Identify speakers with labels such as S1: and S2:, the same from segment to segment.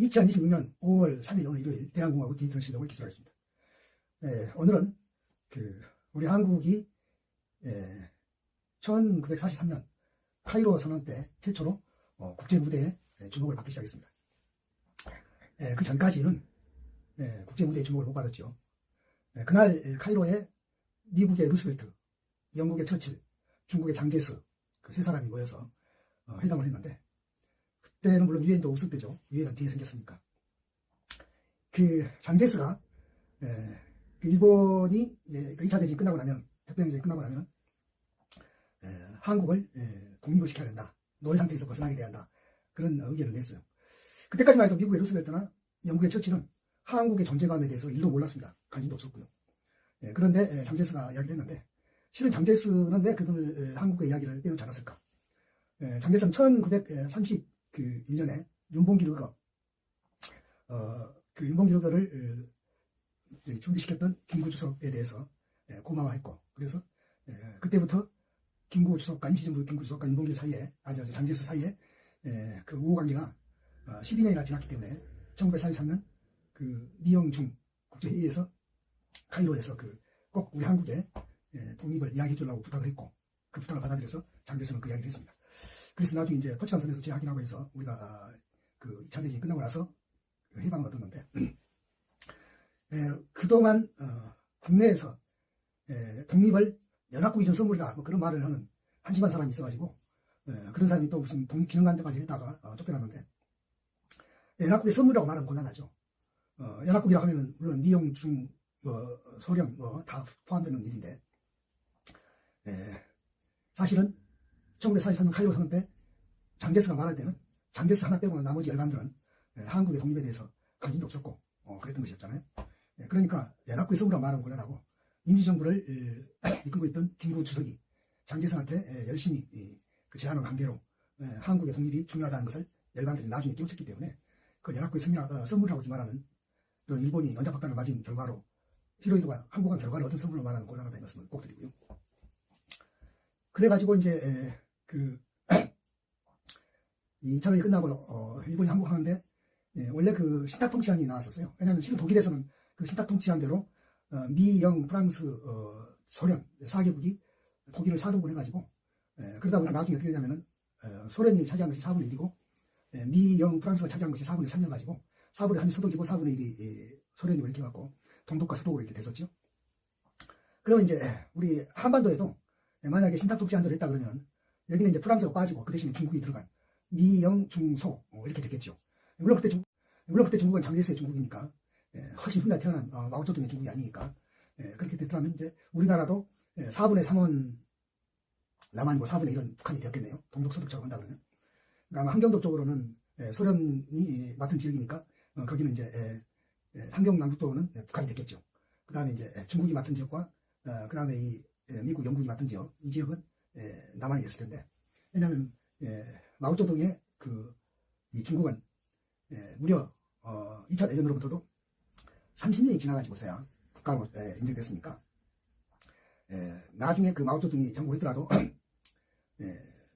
S1: 2026년 5월 3일 오늘 일요일 대한공화국 디지털 실력을 기술하겠습니다. 오늘은 우리 한국이 1943년 카이로 선언 때 최초로 국제 무대에 주목을 받기 시작했습니다. 그 전까지는 국제 무대에 주목을 못 받았죠. 그날 카이로에 미국의 루스벨트, 영국의 처칠, 중국의 장제스 그 세 사람이 모여서 회담을 했는데, 그때는 물론 유엔도 없을 때죠. 유엔은 뒤에 생겼으니까. 그 장제스가 그 일본이 2차 대전이 끝나고 나면, 태평양전이 끝나고 나면 한국을 독립을 시켜야 된다. 노예 상태에서 벗어나게 돼야 한다. 그런 의견을 냈어요. 그때까지만 해도 미국의 루스벨트나 영국의 처칠은 한국의 존재감에 대해서 일도 몰랐습니다. 관심도 없었고요. 그런데 장제스가 이야기를 했는데, 실은 장제스는 왜 그들 한국의 이야기를 빼놓지 않았을까? 장제스는 1931년에 윤봉길 의거를 준비시켰던 김구 주석에 대해서 고마워했고, 그래서 그때부터 김구 주석과 임시정부 김구 주석과 윤봉길 사이에, 장제스 사이에 그 우호관계가 12년이나 지났기 때문에 1943년 그 미영중 국제회의에서 카이로에서 꼭 우리 한국의 독립을 이야기해 주려고 부탁을 했고, 그 부탁을 받아들여서 장제스는 그 이야기를 했습니다. 그래서 나중에 이제 포츠담선에서 재확인하고 해서 우리가 그 2차 대전이 끝나고 나서 해방을 얻었는데, 그동안 국내에서 독립을 연합국이 준 선물이다 뭐 그런 말을 하는 한심한 사람이 있어가지고, 그런 사람이 또 무슨 독립기념관까지 했다가 쫓겨났는데, 연합국의 선물이라고 말하면 곤란하죠. 연합국이라고 하면은 물론 미영, 중, 소련 다 포함되는 일인데, 사실은 1943년 카이로 선언 때 장제스가 말할 때는 장제스 하나 빼고는 나머지 열반들은 한국의 독립에 대해서 관심도 없었고 그랬던 것이었잖아요. 그러니까 연합국의 선물이라고 말하면 곤란하고, 임시정부를 이끌고 있던 김구 주석이 장제스한테 열심히 그 제안을 관계로 한국의 독립이 중요하다는 것을 열반들이 나중에 깨우쳤기 때문에, 그 연합국의 선물이라고 말하는 또 일본이 연장박단을 맞은 결과로 히로히도가 항복한 결과를 얻은 선물로 말하는 곤란하다는 말씀을 꼭 드리고요. 그래가지고 이제 이 2차 대전이 끝나고 일본이 항복하는데, 원래 그 신탁통치안이 나왔었어요. 왜냐하면 실은 독일에서는 그 신탁통치안대로 미, 영, 프랑스, 소련 4개국이 독일을 사동을 해가지고, 그러다 보니까 나중에 어떻게 되냐면은 소련이 차지한 것이 4분의 1이고 미, 영, 프랑스가 차지한 것이 4분의 3년 가지고 4분의 3이 서독이고 4분의 1이 소련이고 이렇게 갖고 동독과 서독으로 이렇게 됐었죠. 그러면 이제 우리 한반도에도 만약에 신탁통치안대로 했다 그러면 여기는 이제 프랑스가 빠지고 그 대신에 중국이 들어간 미, 영, 중, 소 이렇게 됐겠죠. 물론 그때 중국은 장제스의 중국이니까 훨씬 후에 태어난 마오쩌둥의 중국이 아니니까 그렇게 됐더라면 이제 우리나라도 4분의 3은 남한이고 4분의 1은 북한이 되었겠네요. 동독 서독처럼 한다 그러면. 그러니까 아마 한경도 쪽으로는 소련이 맡은 지역이니까 거기는 이제 한경 남북도는 북한이 됐겠죠. 그 다음에 이제 중국이 맡은 지역과 그 다음에 이 미국, 영국이 맡은 지역, 이 지역은 남한이 됐을 텐데, 왜냐하면 마오쩌둥의 이 중국은 무려 2차 대전으로부터도 30년이 지나가지고서야 국가로 인정됐으니까, 나중에 그 마오쩌둥이 정복했더라도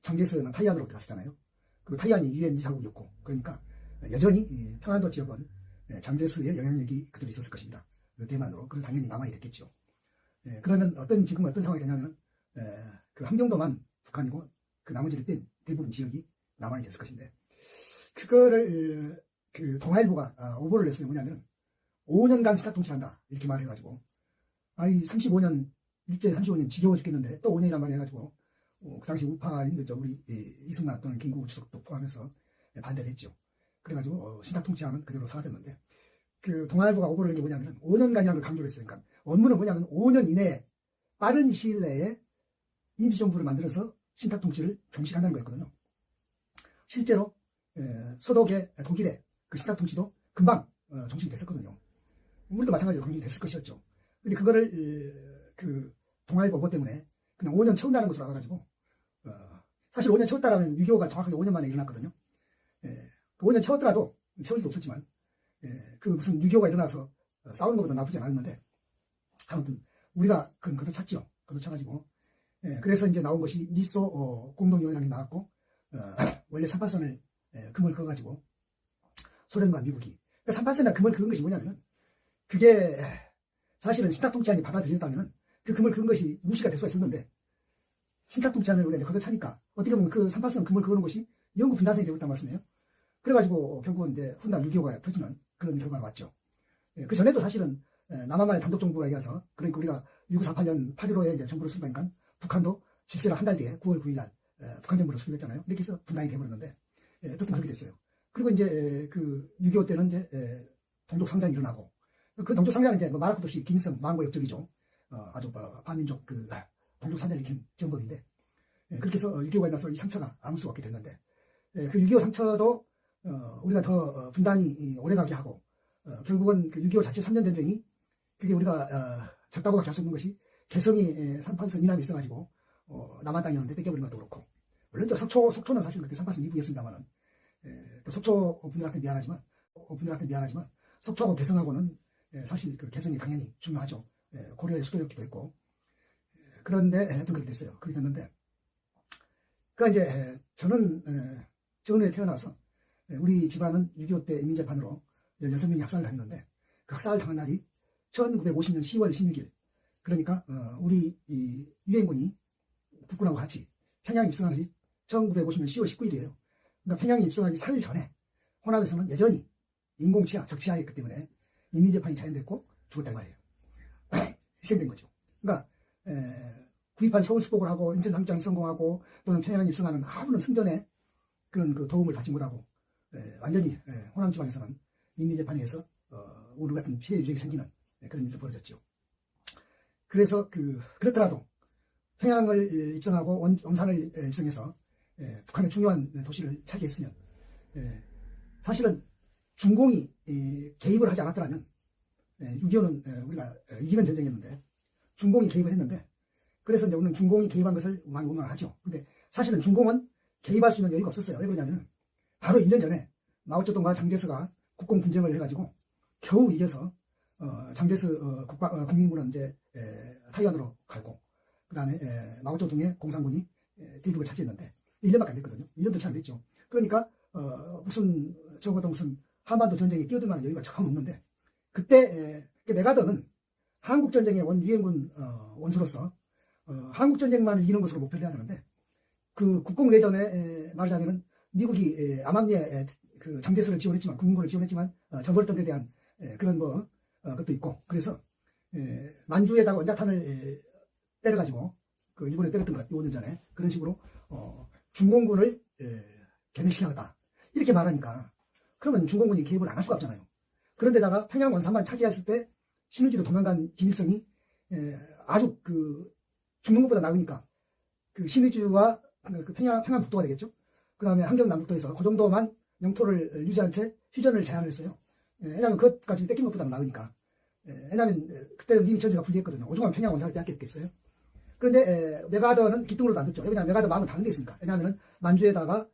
S1: 장제스는 타이완으로 들어갔었잖아요. 그 타이완이 유엔 이사국이었고, 그러니까 여전히 평안도 지역은 장제스의 영향력이 그대로 있었을 것입니다. 그 대만으로. 그럼 당연히 남한이 됐겠죠. 그러면 지금 어떤 상황이 되냐면 그 함경도만 북한이고 그 나머지를 뺀 대부분 지역이 남한이 됐을 것인데, 그거를 그 동아일보가 오보를 냈어요. 뭐냐면 5년간 신탁통치한다 이렇게 말해가지고, 아이 35년 일제 35년 지겨워 죽겠는데 또 5년이란 말 해가지고 그 당시 우파인들 우리 이승만 또는 김구 주석도 포함해서 반대를 했죠. 그래가지고 신탁통치하면 그대로 사라졌는데, 그 동아일보가 오보를 낸 게 뭐냐면 5년간이라는 걸 강조를 했어요. 그러니까 원문은 뭐냐면 5년 이내에 빠른 시일 내에 임시정부를 만들어서 신탁통치를 종식한다는 거였거든요. 실제로 서독의 독일의 그 신탁통치도 금방 종식이 됐었거든요. 우리도 마찬가지로 종식이 됐을 것이었죠. 근데 그거를 그 동아일보 오보 때문에 그냥 5년 채운다는 것으로 알아가지고, 사실 5년 채웠다라면 6.25가 정확하게 5년 만에 일어났거든요. 그 5년 채웠더라도 채울 일도 없었지만, 그 무슨 6.25가 일어나서 싸우는 것보다 나쁘지 않았는데, 아무튼 우리가 그건 걷어찼죠. 걷어차가지고, 그래서 이제 나온 것이 미소 공동위원회이 나왔고, 원래 38선을 금을 그어가지고 소련과 미국이. 그러니까 38선이나 금을 그은 것이 뭐냐면, 그게 사실은 신탁통치안이 받아들였다면 그 금을 그은 것이 무시가 될 수가 있었는데, 신탁통치안을 우리가 이제 걷어차니까 어떻게 보면 그 38선 금을 그어놓은 것이 영구 분단성이 되고 있다는 말씀이에요. 그래가지고 결국은 이제 훗날 6.25가 터지는 그런 결과가 왔죠. 그 전에도 사실은 남한만의 단독 정부가 이어서, 그러니까 우리가 1948년 8.15에 이제 정부를 수립하니까 북한도 집세를 한 달 뒤에 9월 9일 날 북한 정부를 수립했잖아요. 이렇게 해서 분단이 돼버렸는데, 어쨌든 그렇게 됐어요. 그리고 이제 그 6.25 때는 이제 동족 상장이 일어나고, 그 동족 상장은 이제 뭐 말할 것도 없이 김일성 망고 역적이죠. 아주 반민족 그 동족 상장을 일으킨 정법인데, 그렇게 해서 6.25가 일어나서 이 상처가 아물 수 없게 됐는데, 그 6.25 상처도 우리가 더 분단이 오래가게 하고, 결국은 그 6.25 자체 3년 전쟁이, 그게 우리가 적다고밖에 할 수 없는 것이, 개성이 38선 이남이 있어가지고 남한 땅이었는데 뺏겨버린 것도 그렇고, 물론 저 속초는 사실 그때 38선 이북이었습니다만은, 또 속초 분들한테 미안하지만 속초하고 개성하고는 사실 그 개성이 당연히 중요하죠. 고려의 수도였기도 했고. 그런데 하여튼 그렇게 됐어요. 그렇게 됐는데, 그러니까 이제 저는 전에 태어나서 우리 집안은 6.25 때 인민재판으로 16명이 학살을 당했는데, 그 학살 당한 날이 1950년 10월 16일. 그러니까 우리 이 유엔군이 북군하고 같이 평양에 입성한 것이 1950년 10월 19일이에요. 그러니까 평양에 입성하기 4일 전에 호남에서는 여전히 인공치하, 적치하였기 때문에 인민재판이 자연됐고 죽었단 말이에요. 희생된 거죠. 그러니까 9.28 서울 수복을 하고 인천 당장 성공하고 또는 평양에 입성하는 아무런 승전에 그런 그 도움을 받지 못하고 완전히 호남 지방에서는 인민재판에 의해서 우리 같은 피해 유족이 생기는 그런 일도 벌어졌죠. 그래서 그렇더라도 평양을 입성하고 원산을 입성해서 북한의 중요한 도시를 차지했으면, 사실은 중공이 개입을 하지 않았더라면 6.25는 우리가 이기는 전쟁이었는데, 중공이 개입을 했는데, 그래서 이제 우리는 중공이 개입한 것을 많이 원망하죠. 근데 사실은 중공은 개입할 수 있는 여유가 없었어요. 왜 그러냐면 바로 1년 전에 마오쩌둥과 장제스가 국공 분쟁을 해가지고 겨우 이겨서 장제스 국민군은 이제 타이완으로 가고, 그 다음에 마오쩌둥의 공산군이 대륙을 차지했는데 1년밖에 안 됐거든요. 1년도 채 안 됐죠. 그러니까 적어도 무슨 한반도 전쟁에 끼어들 만한 여유가 전혀 없는데, 그때 메가더는 한국전쟁의 유엔군 원수로서 한국전쟁만을 이기는 것으로 목표를 해야 되는데, 그 국공내전에 말하자면은 미국이 암암리에 그 장제스를 지원했지만, 국민군을 지원했지만 저벌던 데 대한 그런 것도 있고, 그래서 만주에다가 원자탄을 때려가지고 그 일본에 때렸던 것, 5년 전에 그런 식으로 중공군을 괴멸시켰다 이렇게 말하니까, 그러면 중공군이 개입을 안 할 수가 없잖아요. 그런데다가 평양 원산만 차지했을 때 신의주로 도망간 김일성이 아주 그 죽는 것보다 나으니까 그 신의주와 그 평양 북도가 되겠죠. 그 다음에 항정남북도에서 그 정도만 영토를 유지한 채 휴전을 제안을 했어요. 왜냐하면 그것까지 뺏긴 것보다 나으니까. 왜냐하면 그때는 이미 전세가 불리했거든요. 오죽하면 평양 원산을 빼앗겼겠어요. 그런데 메가더는 기뚱으로도 안 듣죠. 왜냐하면 메가더 마음은 다른 데 있으니까. 왜냐하면 만주에다가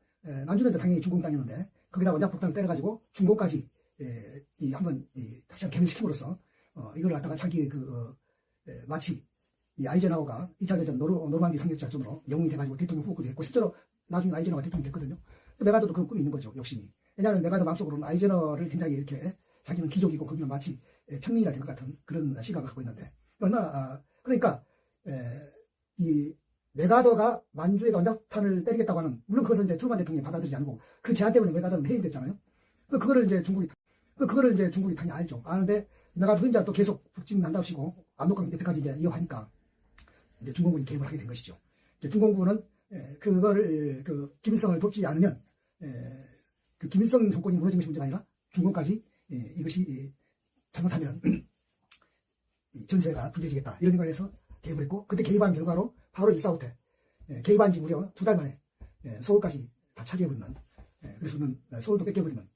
S1: 만주는 당연히 중공 땅이었는데 거기다 원자 폭탄을 때려가지고 중공까지 한번 다시 한번 개멸시킴으로써 이걸 갖다가 자기 마치 이 아이젠하워가 2차 대전 노르만디 상륙 작전으로 영웅이 돼가지고 대통령 후보도 했고, 실제로 나중에 아이젠하워가 대통령이 됐거든요. 메가더도 그런 꿈이 있는 거죠, 욕심이. 왜냐하면 메가더 마음속으로는 아이젠하워를 굉장히 이렇게 자기는 귀족이고 거기는 마치 평민이라 될 것 같은 그런 시각을 갖고 있는데, 그러니까 이 메가더가 만주에 원자탄을 때리겠다고 하는, 물론 그것은 이제 트루만 대통령이 받아들이지 않고 그 제안 때문에 메가더는 해임됐잖아요. 그거를 이제 중국이 당연히 알죠. 아는데 메가더 혼자 또 계속 북진한답시고 압록강 밑에까지 이제 이어가니까 이제 중공군이 개입을 하게 된 것이죠. 이제 중공군은 그거를 김일성을 돕지 않으면 그 김일성 정권이 무너진 것이 문제가 아니라 중공까지 이것이 잘못하면 전세가 불리해지겠다 이런 생각을 해서 개입을 했고, 그때 개입한 결과로 바로 1.45 때 개입한 지 무려 2달 만에 서울까지 다 차지해버리는, 그래서는 서울도 뺏겨버리는,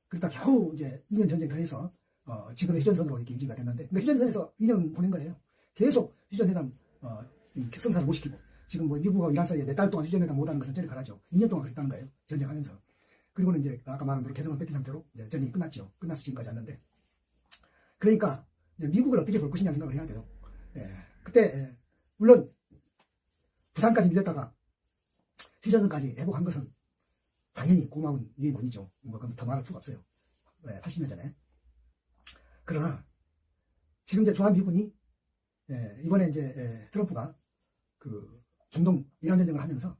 S1: 그러니까 겨우 이제 2년 전쟁을 해서 지금의 휴전선으로 이렇게 유지가 됐는데, 그러니까 휴전선에서 2년 보낸 거예요. 계속 휴전회담 성사를 못 시키고, 지금 뭐 미국하고 이란 사이에 4달 동안 휴전회담 못하는 것은 저리 가라죠. 2년 동안 그랬다는 거예요. 전쟁하면서. 그리고는 이제 아까 말한 대로 개성을 뺏긴 상태로 이제 전쟁이 끝났죠. 끝나서 지금까지 왔는데, 그러니까 이제 미국을 어떻게 볼 것이냐 생각을 해야 돼요. 그때 물론 부산까지 밀렸다가 휴전선까지 회복한 것은 당연히 고마운 유엔군이죠. 뭐 더 말할 수가 없어요. 80년 전에. 그러나 지금 이제 주한미군이 이번에 이제 트럼프가 그 중동 이란 전쟁을 하면서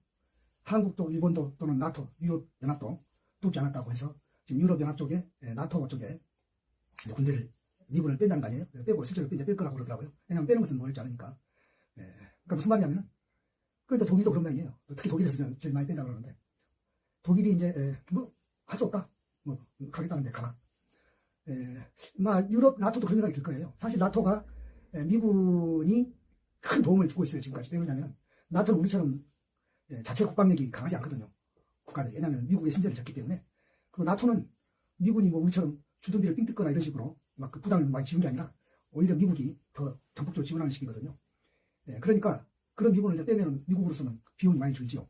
S1: 한국도 일본도 또는 나토, 유럽연합도 돕지 않았다고 해서 지금 유럽연합 쪽에 나토 쪽에 군대를 미군을 뺀다는 거 아니에요? 빼고 실제로 뺄 거라고 그러더라고요. 왜냐하면 빼는 것은 모르지 않으니까. 그러니까 무슨 말이냐면은 그런데 독일도 그런 모양이에요. 특히 독일에서 제일 많이 뺀다 그러는데 독일이 이제 뭐 할 수 없다. 뭐 가겠다는데 가라. 유럽 나토도 그런 생각이 들 거예요. 사실 나토가 미군이 큰 도움을 주고 있어요. 지금까지. 왜 그러냐면 나토는 우리처럼 자체 국방력이 강하지 않거든요. 국가들이. 왜냐하면 미국의 신재를 졌기 때문에. 그리고 나토는 미군이 뭐 우리처럼 주둔비를 삥 뜯거나 이런 식으로 막 그 부담을 많이 지운 게 아니라 오히려 미국이 더 적극적으로 지원하는 식이거든요. 그러니까 그런 미군을 이제 빼면 미국으로서는 비용이 많이 줄지요.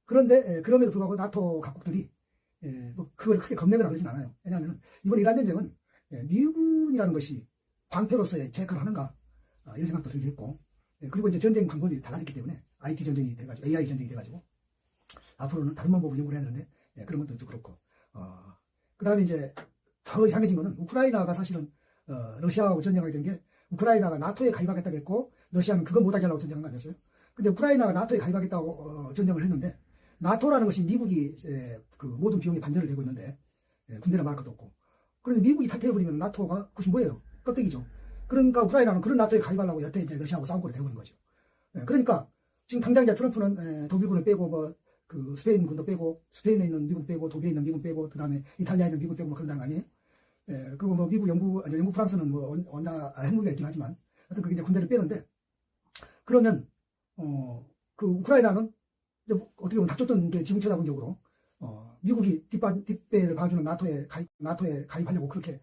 S1: 그런데 그럼에도 불구하고 나토 각국들이 뭐 그걸 크게 겁내거나 그러진 않아요. 왜냐하면 이번 이란 전쟁은 미군이라는 것이 방패로서의 제 역할을 하는가 이런 생각도 들게 했고 그리고 이제 전쟁 방법이 달라졌기 때문에 IT 전쟁이 돼가지고 AI 전쟁이 돼가지고 앞으로는 다른 방법을 연구를 해야 되는데 그런 것도 좀 그렇고 그 다음에 이제 더 이상해진 거는 우크라이나가 사실은 러시아하고 전쟁하게 된 게 우크라이나가 나토에 가입하겠다고 했고 러시아는 그거 못하게 하려고 전쟁을 하겠어요. 근데 우크라이나가 나토에 가입하겠다고 전쟁을 했는데 나토라는 것이 미국이 그 모든 비용에 반전을 내고 있는데 군대나 말할 것도 없고 그런데 미국이 탈퇴해버리면 나토가 그것이 뭐예요? 껍데기죠. 그러니까 우크라이나는 그런 나토에 가입하려고 여태 이제 러시아하고 싸움거리 되어버린 거죠. 그러니까 지금 당장 이제 트럼프는 독일군을 빼고 뭐 그 스페인 군도 빼고 스페인에 있는 미군 빼고 독일에 있는 미군 빼고 그 다음에 이탈리아에 있는 미군 빼고 뭐 그런다는 거 아니에요? 그리고 뭐 미국, 영국 프랑스는 뭐 핵무기가 있긴 하지만 하여튼 그게 이제 군대를 빼는데 그러면 그 우크라이나는 어떻게 보면 닥쳤던 게 지금 쳐다본적으로 미국이 뒷배를 봐주는 나토에 가입하려고 그렇게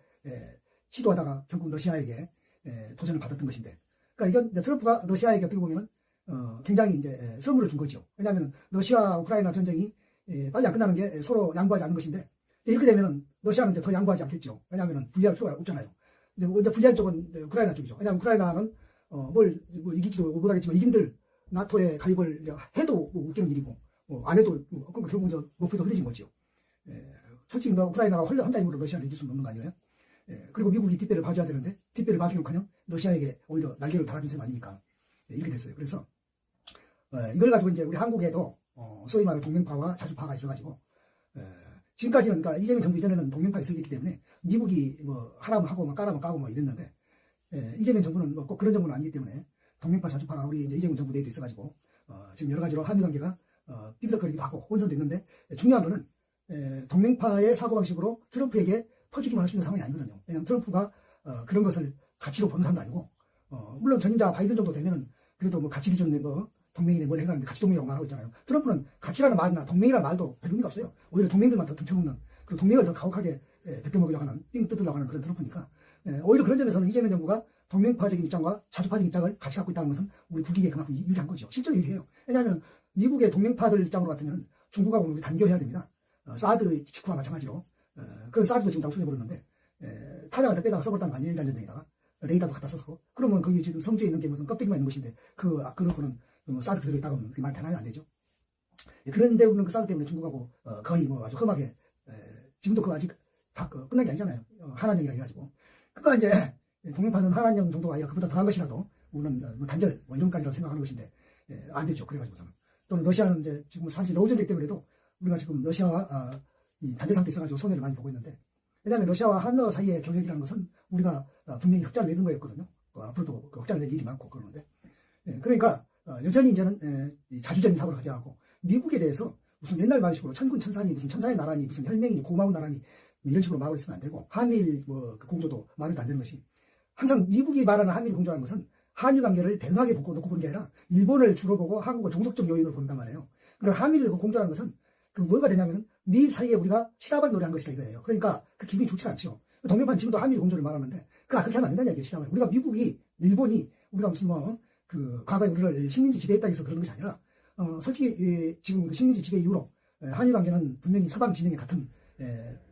S1: 시도하다가 결국 러시아에게 도전을 받았던 것인데, 그러니까 이건 이제 트럼프가 러시아에게 어떻게 보면은 굉장히 이제 선물을 준 거죠. 왜냐하면 러시아 우크라이나 전쟁이 빨리 안 끝나는 게 서로 양보하지 않는 것인데 이렇게 되면은 러시아는 이제 더 양보하지 않겠죠. 왜냐하면 불리할 필요가 없잖아요. 이제 불리한 쪽은 우크라이나 쪽이죠. 왜냐하면 우크라이나는 뭐 이기지도 못하겠지만 이긴들 나토에 가입을 해도 뭐 웃기는 일이고 안 해도 그럼 결국 이제 목표도 흐려진 거죠. 솔직히 우크라이나가 혼자 힘으로 러시아를 이길 수는 없는 거 아니에요? 그리고 미국이 뒷배를 봐줘야 되는데 뒷배를 봐주는커녕 러시아에게 오히려 날개를 달아준 셈 아닙니까? 이렇게 됐어요. 그래서 이걸 가지고 이제 우리 한국에도 소위 말하는 동맹파와 자주파가 있어가지고 지금까지는 그러니까 이재명 정부 이전에는 동맹파 있었기 때문에 미국이 뭐 하라면 하고 뭐 까라면 까고 뭐 이랬는데 이재명 정부는 뭐 꼭 그런 정부는 아니기 때문에 동맹파 자주파가 우리 이제 이재명 정부 내에도 있어가지고 지금 여러 가지로 한미 관계가 삐그덕거리기도 하고 혼선됐는데 중요한 거는 동맹파의 사고방식으로 트럼프에게 퍼주기만 할 수 있는 상황이 아니거든요. 왜냐하면 트럼프가 그런 것을 가치로 보는 사람도 아니고 물론 전임자 바이든 정도 되면은 그래도 뭐 가치 기준 뭐 동맹이네 뭘 해가는데 가치 동맹이라고 말하고 있잖아요. 트럼프는 가치라는 말이나 동맹이라는 말도 별 의미가 없어요. 오히려 동맹들만 더 등쳐먹는 그리고 동맹을 더 가혹하게 베껴먹으려고 하는 삥 뜯으려고 하는 그런 트럼프니까 오히려 그런 점에서는 이재명 정부가 동맹파적인 입장과 자주파적인 입장을 같이 갖고 있다는 것은 우리 국익에 그만큼 유리한 거죠. 실제로 유리해요. 왜냐하면 미국의 동맹파들 입장으로 같으면 중국하고 우리 단교해야 됩니다. 사드 직후와 마찬가지로 그런 사드도 지금 다 없어져버렸는데 타자를 빼다가 써버렸다는 거 아니에요. 이란 전쟁에다가 레이더도 갖다 써서 그러면 거기 지금 성주에 있는 게 무슨 껍데기만 있는 것인데 그렇고는 사드 그대로 있다가 하면 그게 말 되나요? 안 되죠. 그런데 우리는 그 사드 때문에 중국하고 거의 뭐 아주 험하게 지금도 그 아직 다 끝난 게 아니잖아요. 한한령이라 해가지고 그러니까 이제 동맹파는 한한령 정도가 아니라 그보다 더한 것이라도 우리는 뭐 단절 뭐 이런까지라도 생각하는 것인데 안 되죠. 그래가지고서는 또는 러시아는 이제 지금 사실 러우 전쟁 때문에도 우리가 지금 러시아와 이 단절 상태에 있어가지고 손해를 많이 보고 있는데 왜냐하면 러시아와 한러 사이의 경협이라는 것은 우리가 분명히 흑자를 내는 거였거든요. 앞으로도 그 흑자를 낼 일이 많고 그러는데 그러니까 여전히 이제는 자주적인 사고를 가져가고 미국에 대해서 무슨 옛날 말식으로 천군 천사니 무슨 천사의 나라니 무슨 혈맹이니 고마운 나라니 이런 식으로 말을 있으면 안 되고 한일 그 공조도 말해도 안 되는 것이 항상 미국이 말하는 한일 공조라는 것은 한일 관계를 대등하게 놓고 보는 게 아니라 일본을 주로 보고 한국을 종속적 요인으로 본단 말이에요. 그러니까 한일 공조라는 것은 그 뭐가 되냐면은 미일 사이에 우리가 시다발 노래한 것이다 이거예요. 그러니까 그 기분이 좋지 않죠. 동맹판 지금도 한일 공조를 말하는데 그렇게 하면 안 된다는 얘기예요. 시다발. 우리가 미국이 일본이 우리가 무슨 그 과거에 우리를 식민지 지배했다 해서 그런 것이 아니라 솔직히 지금 그 식민지 지배 이후로 한일 관계는 분명히 서방 진영에 같은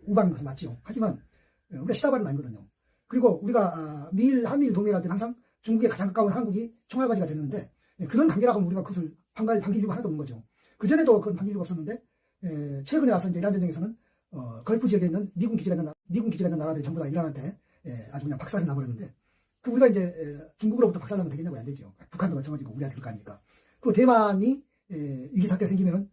S1: 우방인 것은 맞죠. 하지만 우리가 시다발은 아니거든요. 그리고 우리가 미일 한미일 동맹할 때는 항상 중국에 가장 가까운 한국이 총알바지가 됐는데 그런 관계라고 하면 우리가 그것을 반길 이유가 하나도 없는 거죠. 그전에도 그건 반길 이유가 없었는데 최근에 와서 이제 이란 전쟁에서는 걸프 지역에 있는 미군 기지가 있는 나라들이 전부 다 이란한테 아주 그냥 박살이 나버렸는데, 그 우리가 이제 중국으로부터 박살나면 되겠냐고 안 되죠. 북한도 마찬가지고 우리한테 그럴 거 아닙니까? 그 대만이 위기 사태가 생기면은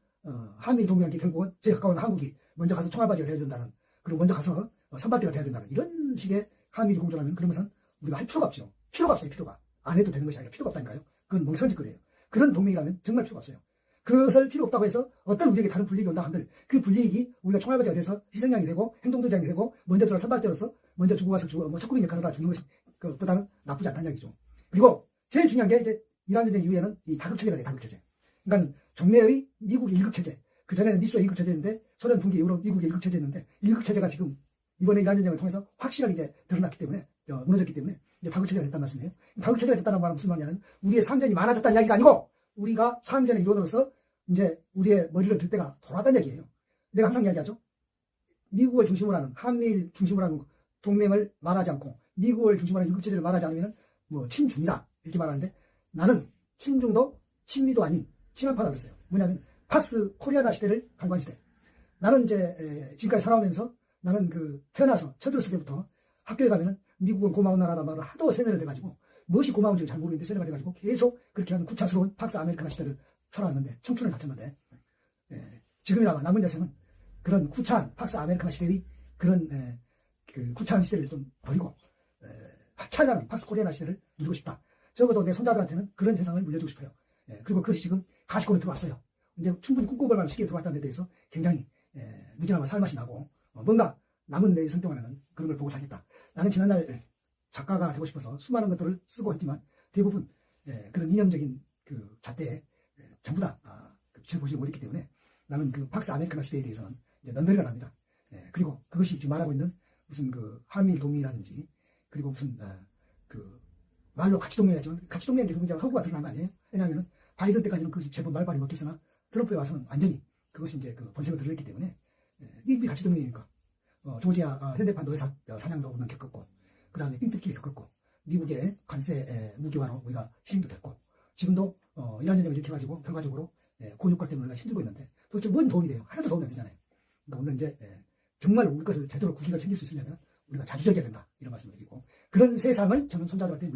S1: 한미 동맹한테 결국은 제일 가까운 한국이 먼저 가서 총알바지가 돼야 된다는, 그리고 먼저 가서 선발대가 돼야 된다는 이런 식의 한미를 공존하면, 그런 것은 우리가 할 필요가 없죠. 필요가 없어요. 필요가 안 해도 되는 것이 아니라 필요가 없다니까요. 그건 멍청한 짓거리예요. 그런 동맹이라면 정말 필요가 없어요. 그것을 필요 없다고 해서 어떤 우리에게 다른 불이익이 온다 한들, 그 불이익이 우리가 총알바지가 돼서 희생양이 되고 행동도장이 되고 먼저 들어 선발대로서 먼저 죽고 가서 척구민 역할을 하다 죽는 것이 그보다는 나쁘지 않다는 얘기죠. 그리고 제일 중요한 게 이제 이란 전쟁 이후에는 이 다극체제가 돼요. 다극체제. 그러니까 정례의 미국의 일극체제. 그 전에는 미소의 일극체제인데, 소련 붕괴 이후로 미국의 일극체제였는데, 일극체제가 지금 이번에 이란 전쟁을 통해서 확실하게 이제 드러났기 때문에, 무너졌기 때문에 이제 다극체제가 됐다는 말씀이에요. 다극체제가 됐다는 말은 무슨 말이냐면, 우리의 상전이 많아졌다는 이야기가 아니고, 우리가 상전의 일원으로서 이제 우리의 머리를 들 때가 돌아왔다는 얘기예요. 내가 항상 이야기하죠. 미국을 중심으로 하는, 한미일 중심으로 하는 동맹을 말하지 않고, 미국을 중심으로 하는 일극체제를 말하지 않으면 뭐 친중이다 이렇게 말하는데, 나는 친중도 친미도 아닌 친한파라고 했어요. 뭐냐면 팍스 코리아나 시대를 강구한 시대. 나는 이제 지금까지 살아오면서, 나는 태어나서 첫 들었을 때부터 학교에 가면은 미국은 고마운 나라다 말을 하도 세뇌를 돼가지고, 무엇이 고마운지 잘 모르겠는데 세뇌가 돼가지고 계속 그렇게 하는 구차스러운 팍스 아메리카나 시대를 살아왔는데, 청춘을 바쳤는데, 지금이라면 남은 여생은 그런 구차한 팍스 아메리카나 시대의 그런 그 구차한 시대를 좀 버리고 찬란한 팍스 코리아나 시대를 누리고 싶다. 적어도 내 손자들한테는 그런 세상을 물려주고 싶어요. 그리고 그것이 지금 가시권에 들어왔어요. 이제 충분히 꿈꿔볼 만한 시기에 들어왔다는 데 대해서 굉장히 늦지나마 살맛이 나고, 뭔가 남은 내 인생 동안에는 그런 걸 보고 살겠다. 나는 지난날 작가가 되고 싶어서 수많은 것들을 쓰고 했지만, 대부분 그런 이념적인 그 잣대에 전부 다 빛을 보지 못했기 때문에, 나는 그 팍스 아메리카나 시대에 대해서는 이제 넌더리가 납니다. 그리고 그것이 지금 말하고 있는 무슨 그 한미일 동맹이라든지, 그리고 무슨 그 말로 가치동맹이었지만, 가치동맹이 계속 이제 허구가 드러난 거 아니에요? 왜냐하면 바이든 때까지는 그것이 제법 말발이 먹혔으나, 트럼프에 와서는 완전히 그것이 이제 그 본색을 드러냈기 때문에, 이게 가치동맹이니까 조지아 현대판 노예사 사냥도 우리는 겪었고, 그 다음에 삥뜯기를 겪었고, 미국의 관세 무기화로 우리가 희생도 됐고, 지금도 이란 전쟁을 일으켜가지고 결과적으로 고유가 때문에 우리가 힘들고 있는데, 도대체 뭔 도움이 돼요? 하나도 도움이 안 되잖아요. 그러니까 오늘 이제 정말 우리 것을 제대로 국익을 챙길 수 있으려면 우리가 자주적이어야 된다, 이런 말씀을 드리고, 그런 세상을 저는 손자들한테 물려